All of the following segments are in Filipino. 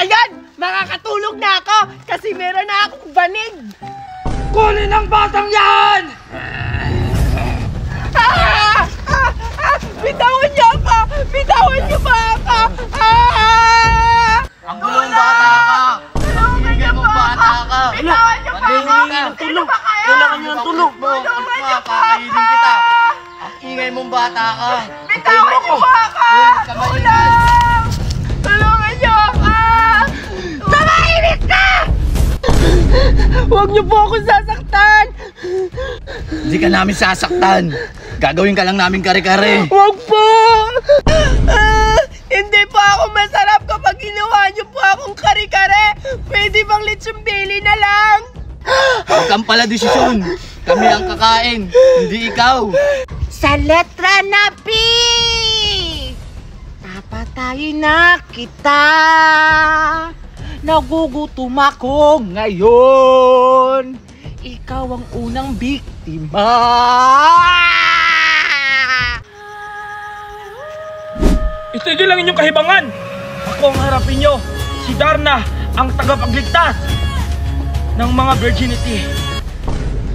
Ngayon, makakatulog na ako kasi meron na akong banig. Kunin ang batang yan! Bitawan niyo ako! Bitawan niyo ba ako? Ang gulong bata ka! Ingay mo bata ka! Bitawan niyo ba ako? Sino ba kayo? Kailangan niyo ng tulog mo! Tulungan niyo ba? Kakainin kita! Ang ingay mong bata ka! Bitawan niyo ba ako? Tulong! Tulungan niyo ako! Tumahimik ka! Huwag niyo po ako sasaktan! Hindi ka namin sasaktan! Gagawin ka lang namin kare-kare! Huwag po! Hindi po ako masarap kapag ginawa niyo po akong kare-kare! Pwede bang lechon bili na lang? Huwag kang pala desisyon! Kami ang kakain, hindi ikaw! Sa letra na P! Papatayin na kita! Nagugutom ako ngayon! Ikaw ang unang biktima! Itigil lang inyong kahibangan! Ako ang harapin nyo, si Darna, ang tagapagligtas ng mga virginity.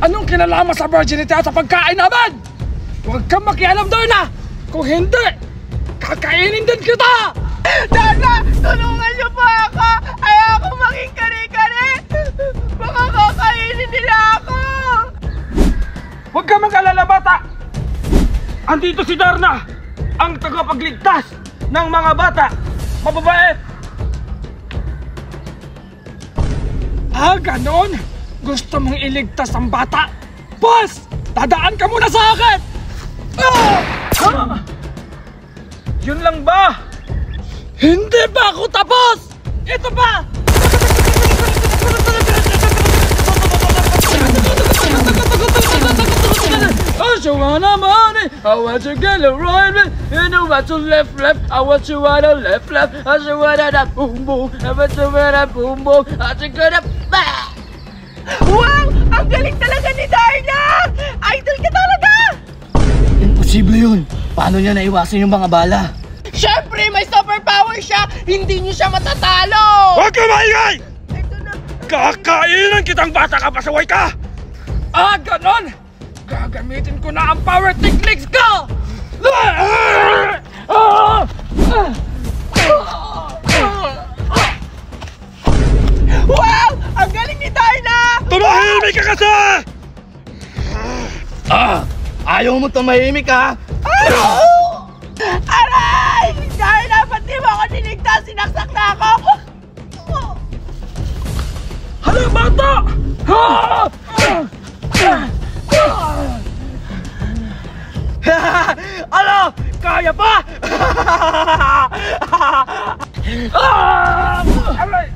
Anong kinalaman sa virginity at sa pagkain naman? Huwag kang makialam, Darna! Kung hindi, kakainin din kita! Darna! Tulungan niyo po ako! Ayoko maging kare-kare! Baka kakainin nila ako! Huwag kang mag-alala, bata! Andito si Darna, ang tagapagligtas ng mga bata! Mababait! Ganon? Gusto mong iligtas ang bata? Boss! Dadaan ka muna sa akin! Yun lang ba? Hindi pa ako tapos! Ito pa! You wanna money, I want you get it right, man. You know what to left, I want you wanna left, I want you wanna boom boom, I want you wanna boom boom, I want you gonna bah! Wow! Ang galing talaga ni Darna! Idol ka talaga! Imposible yun! Paano niya naiwasan yung mga bala? Siyempre, may superpower siya! Hindi niyo siya matatalo! Huwag ka maingay! Ito na! Kakainan kitang bata ka, pasaway ka! Ganon! Gagamitin ko na ang power techniques ko! Wow! Ang galing ni Darna! Tumahimik ka kasi! Ayaw mo tumahimik ha? Aray! Darna, pati mo ako niligtas! Sinaksak na ako! Hala, bata! Ano? Kaya pa? Aray!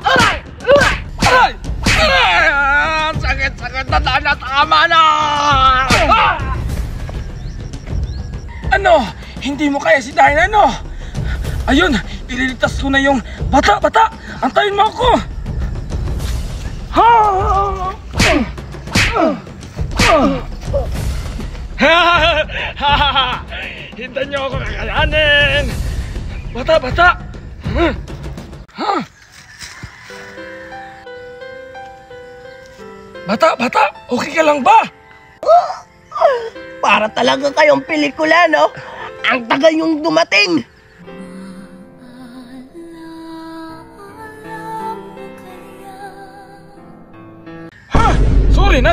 Aray! Aray! Sakit na tama na! Ano? Hindi mo kaya si Darna, no? Ayun, ililigtas ko na yung bata! Antayin mo ako! Hintayin niyo ako kakayanin! Bata! Bata, okay ka lang ba? Para talaga kayong pelikula, no? Ang tagal yung dumating!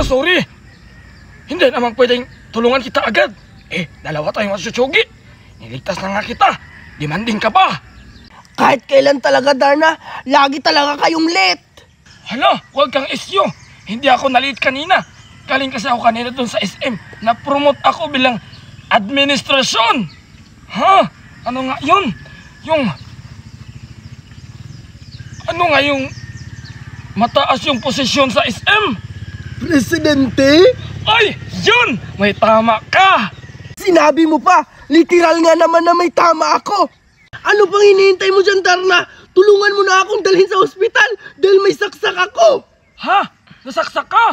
Sorry! Hindi naman pwedeng tulungan kita agad. Dalawa tayong masusyogi. Niligtas na nga kita. Demanding ka pa. Kahit kailan talaga, Darna, lagi talaga kayong late. Hala, huwag kang isyo. Hindi ako na-late kanina. Galing kasi ako kanina dun sa SM. Na-promote ako bilang administrasyon. Ano nga yun? Ano nga yung mataas yung posisyon sa SM? Presidente? Ay, yun! May tama ka! Sinabi mo pa, literal nga naman na may tama ako. Ano pang hinihintay mo dyan, Darna? Tulungan mo na akong dalhin sa ospital dahil may saksak ako. Ha? Nasaksak ka?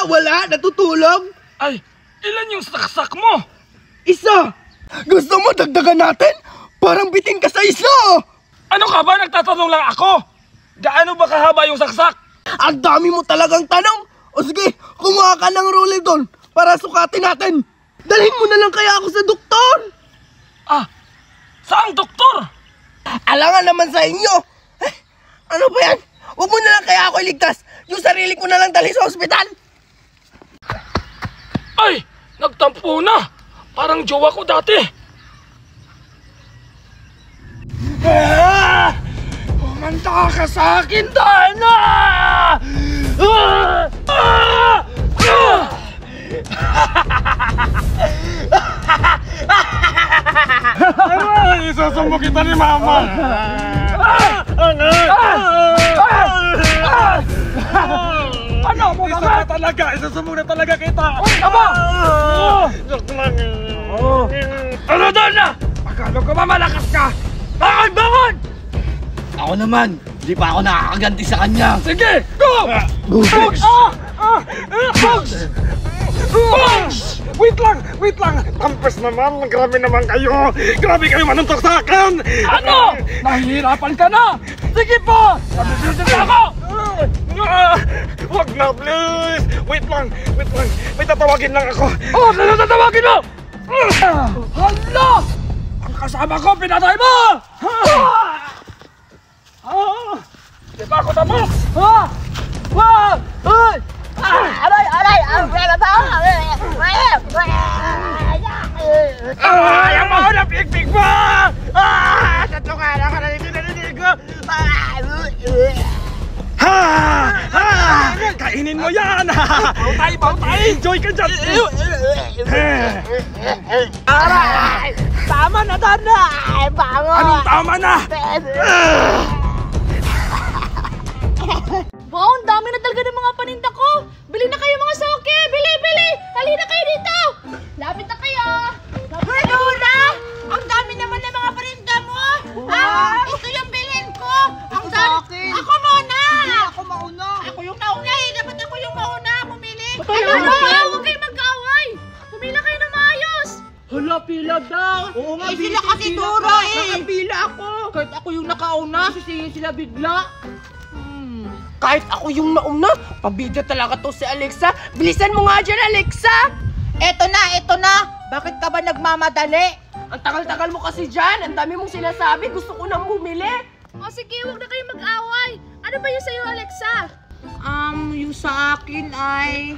Wala, natutulog. Ay, ilan yung saksak mo? Isa. Gusto mo dagdagan natin? Parang bitin ka sa isa. Ano ka ba? Nagtatanong lang ako. Gaano ba kahaba yung saksak? Ang dami mo talagang tanong. O sige, kumuha ka ng ruler doon para sukatin natin. Dalhin mo na lang kaya ako sa doktor. Ah, saang doktor? Alangan naman sa inyo. Eh, ano ba yan? Huwag mo na lang kaya ako iligtas. Yung sarili ko na lang dalhin sa ospital. Ay, nagtampo na. Parang jowa ko dati. Umanta ka sa akin, Darna! Isusumbong kita ni Mama. Ano mo naman? Isusumbong na talaga kita. Tama! Ano doon na? Akala ko ba malakas ka? Bangon! Ako naman, hindi pa ako nakakaganti sa kanya. Sige, go! Bugs! Bugs! Bugs! Wait lang! Tampes naman, grabe naman kayo! Grabe kayo manuntok sa akin! Ano? Nahihirapan ka na! Sige po! Sabi ako! Wag na, please! Wait lang! May tatawagin lang ako! Oh, ano tatawagin mo? Hala! Ang kasama ko, pinatay mo! Di ba ako tapos? Ayaw mo na pigpig mo! Tatlungan ako na narinig ko! Kainin mo yan! Bautay! Enjoy ka dyan! Tama na, Darna! Anong tama na? Wow, ang dami na talaga ng mga paninda ko! Bili na kayo mga soke! Bili! Halina kayo dito! Lapit na kayo! Hoy, Dora! Ang dami naman ng mga paninda mo! Ito yung bilhin ko! Ang dami! Ako muna! Ako mauna! Ako yung nauna eh! Dapat ako yung mauna! Pumili! Ano ba? Huwag kayo mag-away! Pumila kayo na maayos! Hala, pila daw. Oo nga, sila kasi Dora eh! Nakapila ako. Kahit ako yung nakauna, sisihin sila bigla! Kahit ako yung nauna, pabida talaga to si Alexa. Bilisan mo nga dyan, Alexa! Eto na! Bakit ka ba nagmamadali? Ang tagal-tagal mo kasi dyan. Ang dami mong sinasabi. Gusto ko nang bumili. O sige, huwag na kayo mag-away. Ano ba yung sa'yo, Alexa? Yung sa akin ay...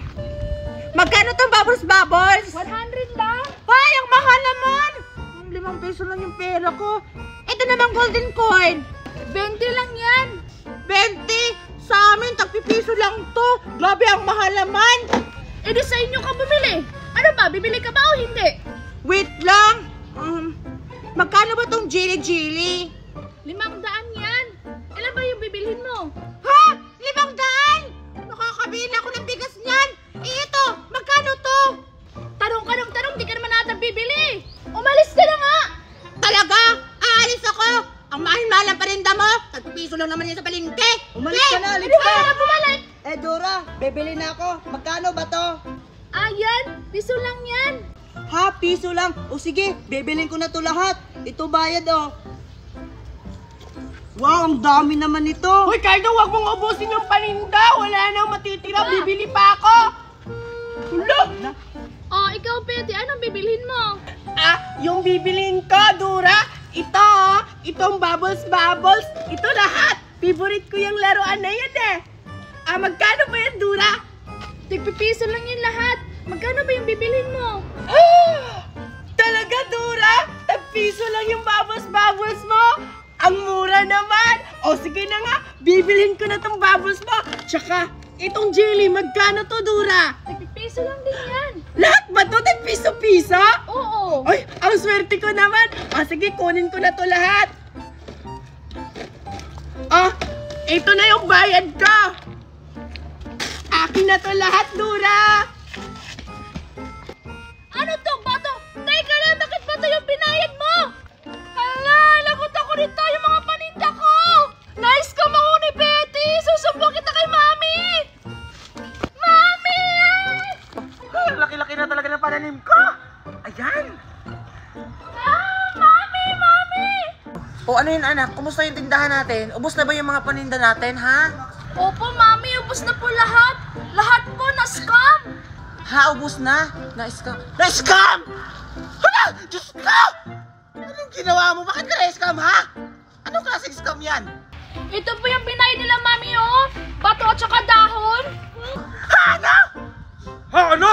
Magkano tong bubbles? 100 lang. Ay, ang mahal naman! 5 peso lang yung pera ko. Ito namang golden coin. 20 lang yan. 20? Sa amin, tagpipiso lang to. Grabe, ang mahal naman. Eh di sa inyo ka bumili. Ano ba, bibili ka ba o hindi? Wait lang. Magkano ba tong jili-jili? 500 yan. Ilan ba yung bibilhin mo? Ha? 500? Nakakabili ako ng bigas niyan. Ito, magkano to? Tanong, di ka naman natin bibili. Umalis ka na nga. Talaga? Aalis ako. Ang mahal-mahal ang parinda mo. Tagpiso lang naman yan sa palengke. Umalis ka na, Alexa. Bumalik. Eh, Dora, bibili na ako. Magkano ba to? Yan. Piso lang yan. Ha, piso lang. O sige, bibilin ko na to lahat. Ito bayad, oh. Wow, ang dami naman ito. Hoy, Cardo, wag mong ubusin yung paninda. Wala nang matitira. Bibili pa ako. Hala. Ikaw, Betty, anong bibilhin mo? Yung bibilin ko, Dora. Ito, itong bubbles. Ito lahat. Favorite ko yung laruan na yan eh. Magkano ba yan, Dura? Tigpipiso lang yun lahat. Magkano ba yung bibilhin mo? Talaga, Dura? Tagpiso lang yung bubbles mo? Ang mura naman. O sige na nga, bibilhin ko na tong bubbles mo. Tsaka, itong jelly, magkano to, Dura? Tigpipiso lang din yan. Lahat ba to? Tagpiso-piso? Oo. Ay, ang swerte ko naman. Sige, kunin ko na to lahat. Ito na yung bayad ko. Akin na to lahat, Dura. Ano to? Bato? Teka lang, bakit ba to yung binayad mo? Hala, lagot ako nito yung mga paninda ko. Nice ka mahuni, Betty. Susumbong kita kay Mami. Mami! Laki-laki na talaga ng pananim ko. Ayan. Mami! O ano yun? Anak, kumusta yung tindahan natin? Ubus na ba yung mga paninda natin, ha? Opo, Mami, ubos na po lahat. Lahat po na-scam. Ha, ubus na? Na-scam? Na-scam! Hala! Diyos ko! Anong ginawa mo? Bakit ka na-scam, ha? Anong klaseng scam yan? Ito po yung binay nila, Mami, oh. Bato at saka dahon. Ha, ano? Ha, ano?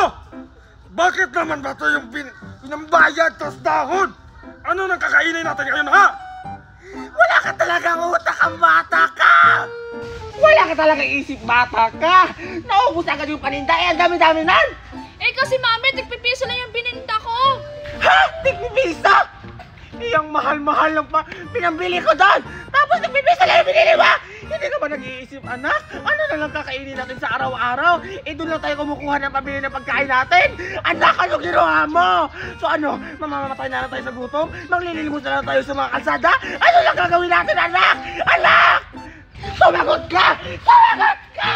Bakit naman ba ito yung pinambayad tas dahon? Ano nang kakainin natin ngayon, ha? Wala ka talagang utak ang bata ka! Wala ka talaga isip, bata ka! Naubos agad yung paninda, ang dami-dami nan! Eh kasi, Mami, tigpipiso lang yung bininta ko. Ha? Tigpipisa? Iyang mahal-mahal lang pa pinambili ko doon! Tapos tigpipisa lang yung binili mo! Hindi ka ba nag-iisip, anak? Ano na lang kakainin natin sa araw-araw? Eh, doon lang tayo kumukuha ng pabili ng pagkain natin! Anak, ano ginawa mo? So ano, mamamatay na lang tayo sa gutom? Maglililimos na lang tayo sa mga kalsada? Ano lang gagawin natin, anak? Anak! Sumagot ka! Sumagot ka!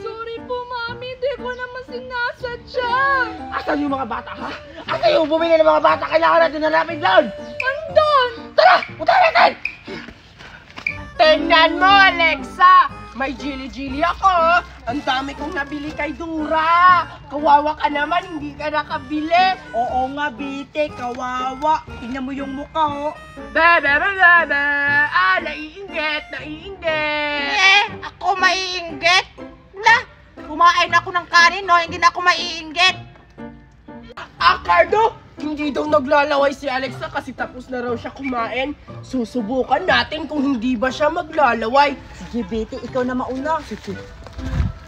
Sorry po, Mami. Di ko naman sinasadya. Asan yung mga bata, ha? Asan yung bumili ng mga bata? Kailangan natin hanapin doon! Andun! Tara! Punta natin! Tingnan mo, Alexa! May jili-jili ako! Ang dami kong nabili kay Dura! Kawawa ka naman, hindi ka nakabili! Oo nga, Bite, kawawa! Tingnan mo yung mukha, oh! Bebe! Ah, naiinggit! Ako maiinggit? Na, kumain ako ng kanin, no? Hindi na ako maiinggit. Cardo! Hindi daw naglalaway si Alexa kasi tapos na raw siya kumain. Susubukan natin kung hindi ba siya maglalaway. Sige, Betty, ikaw na mauna. Sige.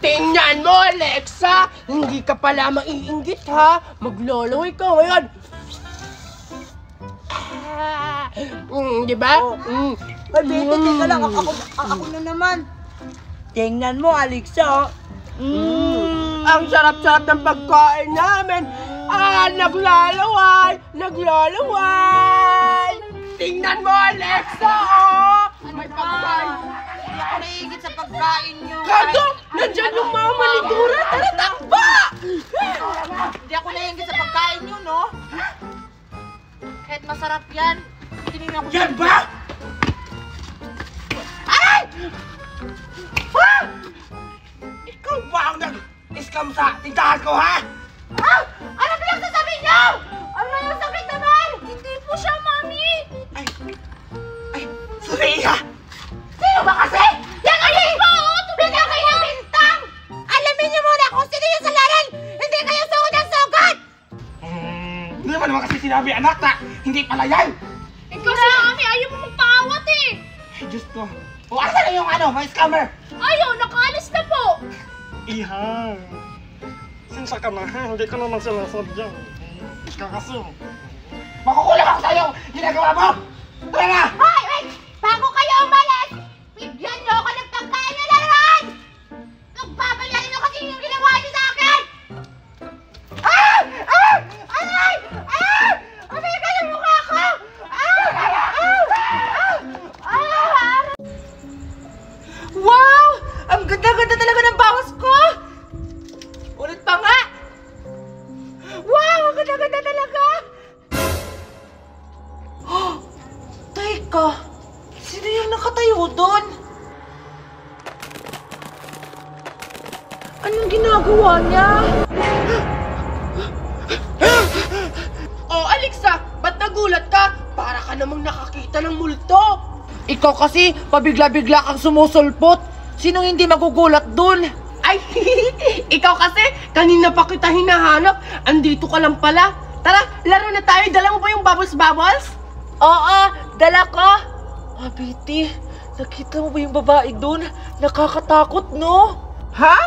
Tingnan mo, Alexa! Hindi ka pala maiinggit, ha? Maglalaway ka ngayon. Di ba? Ay, Betty, teka lang. Ako na naman. Tingnan mo, Alexa. Ang sarap-sarap ng pagkain namin. Naglalaway! Tingnan mo, Alexa, oh! May pagkain. Hindi ako naiingit sa pagkain nyo. Cardo! Nandyan yung mama ni Dura! Tara, takba! Hindi ako naiingit sa pagkain nyo, no? Kahit masarap yan, tinignan ko. Yan ba? Ay! Ha? Ikaw ba ang nag-scam sa tindahan ko, ha? Ano pinagsasabi nyo? Ano yung sakit naman? Hindi po siya, Mami. Ay, Surya! Sino ba kasi? Yan kayo! Bigyan kayo ng bintang! Alamin niyo muna kung sino yung salaran! Hindi kayo sugod ng sugod! Hindi naman kasi sinabi, anak, na hindi pala yan! Ikaw si Mami, ayaw mo magpaawat eh! Ay, Diyos ko. O, asan na yung may scammer? Ayaw, nakaalis na po! Iha. Sinsa ka na, ha? Hindi ka naman sinasadya. Ika kasi. Makukulang ako sa'yo! Ginagawa mo! Tara na! Hoy, wait! Bago kayo umalis, bigyan niyo ako ng pagkain na laruan! Pagbabayarin niyo kasi yung ginawa niyo sa akin! Aray! Abay ka yung mukha ko! Wow! Ang ganda-ganda talaga ng bawas ko! Ulit pa nga! Wow! Ang ganda-ganda talaga! Teka! Sino yung nakatayo doon? Anong ginagawa niya? Oh, Alexa! Ba't nagulat ka? Para ka namang nakakita ng multo! Ikaw kasi, pabigla-bigla kang sumusulpot. Sinong hindi magugulat dun? Ay, ikaw kasi, kanina pa kita hinahanap. Andito ka lang pala. Tara, laro na tayo. Dala mo ba yung bubbles? Oo, dala ko. Betty, nakita mo ba yung babae dun? Nakakatakot, no? Ha?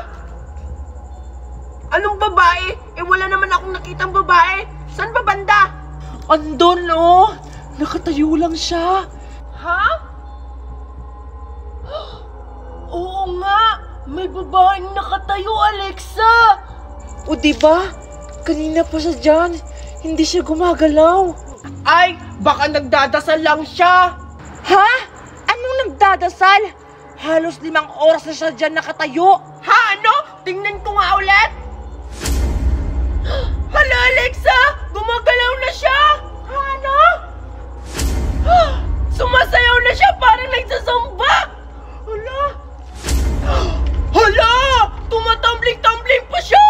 Anong babae? Eh, wala naman akong nakitang babae. Saan ba banda? Andun, no? Nakatayo lang siya. Ha? Oo nga, may babaeng nakatayo, Alexa. O diba? Kanina pa siya dyan. Hindi siya gumagalaw. Ay, baka nagdadasal lang siya. Ha? Anong nagdadasal? Halos 5 oras na siya dyan nakatayo. Ha? Ano? Tingnan ko nga ulit. Hala, Alexa! Gumagalaw na siya! Ano? Sumasayaw na na siya, parang nagsasamba! Hala! Hala! Tumatumbling-tumbling pa siya!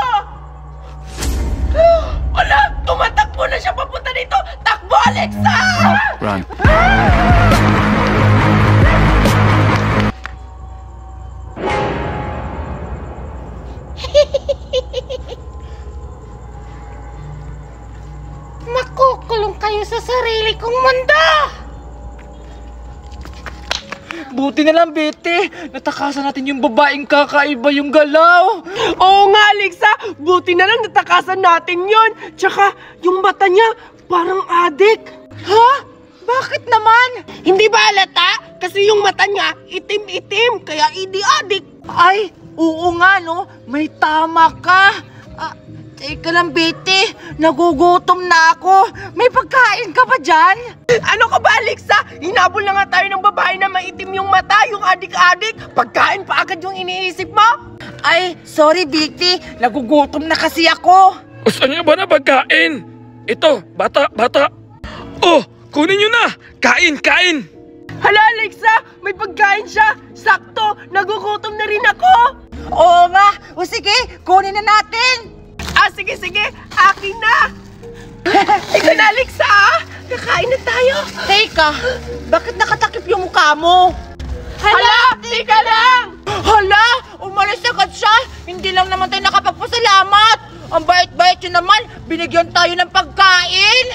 Hala! Tumatakbo na siya papunta dito! Takbo, Alexa! Run. Makukulong kayo sa sarili kong mundo! Buti na lang, Betty. Natakasan natin yung babaeng kakaiba yung galaw. Oo nga, Alexa! Buti na lang natakasan natin yon. Tsaka, yung mata niya, parang adik. Ha? Bakit naman? Hindi ba halata? Kasi yung mata niya, itim-itim, kaya idi-adik. Ay, oo nga no. May tama ka. Teka lang, Betty. Nagugutom na ako. May pagkain ka ba dyan? Ano ka ba, Alexa? Hinabol na nga tayo ng babae na maitim yung mata, yung adik-adik. Pagkain pa agad yung iniisip mo? Ay, sorry, Betty. Nagugutom na kasi ako. Gusto niyo ba na pagkain? Ito, bata. Oh, kunin niyo na. Kain. Hala, Alexa! May pagkain siya! Sakto! Nagugutom na rin ako! Oo nga. O sige, kunin na natin. Sige. Akin na! Ikaw na, Alexa! Kakain na tayo! Teka, bakit nakatakip yung mukha mo? Hala! Tika lang! Hala! Umalis agad siya! Hindi lang naman tayo nakapagpasalamat! Ang bait-bait yun naman! Binigyan tayo ng pagkain!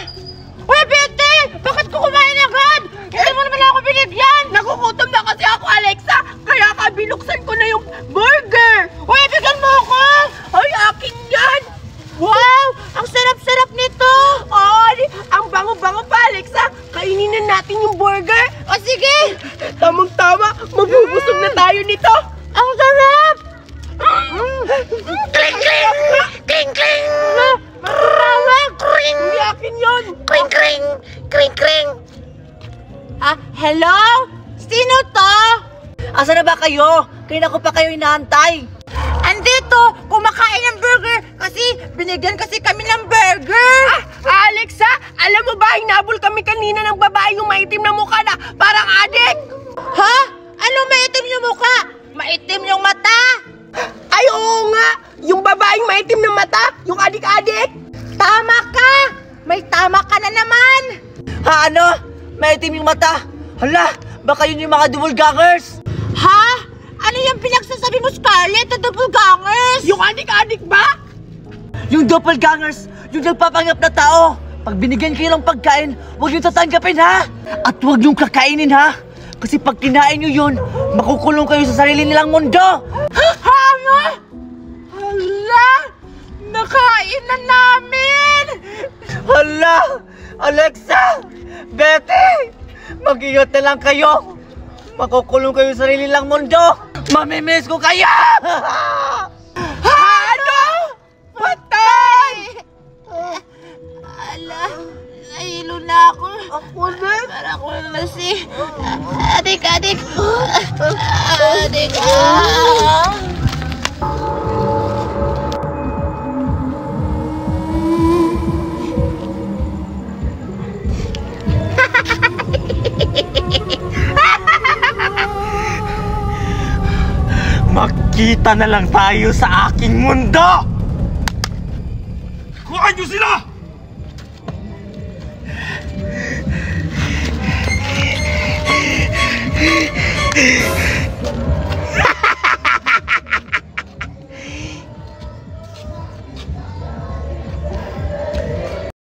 Uy, Betty! Bakit ko kumain agad? Hindi mo naman ako binigyan! Nagugutom na kasi ako, Alexa! Kaya ka binuksan ko na yung burger! Uy, bigyan mo ako! Ay, akin yan! Wow! Ang sarap-sarap nito! Ay, ang bango-bango pa, Alexa! Kainin na natin yung burger! O sige! Tamang-tama! Mabubusog na tayo nito! Ang sarap! Kling, kling! Kling, kling! Marawag! Kring! Hindi akin yun! Kring, kring! Kring, kring! Hello? Sino to? Asa na ba kayo? Kanina ko pa kayo inaantay. Andito! Kumakain ng burger kasi binigyan kasi kami ng burger! Alexa! Alam mo ba, hinabol kami kanina ng babae yung maitim na mukha na parang adik! Ha? Anong maitim yung mukha? Maitim yung mata? Ay, oo nga! Yung babaeng maitim na mata, yung adik-adik! Tama ka! May tama ka na naman! Ha, ano? Maitim yung mata? Hala, baka yun yung mga doppelgangers? Ha? Ano yung pinagsasabi mo, Scarlett, na doppelgangers? Yung adik-adik ba? Yung doppelgangers, yung nagpapanggap na tao. Pag binigyan kayo ng pagkain, huwag nyo tatanggapin, ha? At huwag nyo kakainin, ha? Kasi pag kinain nyo yun, makukulong kayo sa sarili nilang mundo. Ano? Hala! Nakain na namin! Hala! Alexa! Betty! Mag-ingat na lang kayo! Makukulong kayo sa sarili nilang mundo! Mamimiss ko kayo! Ano? Patay! Ala, nahilo na ako. Ako din! Para ako kasi... Adik! Adik! Magkita na lang tayo sa aking mundo! Kuhaan niyo sila!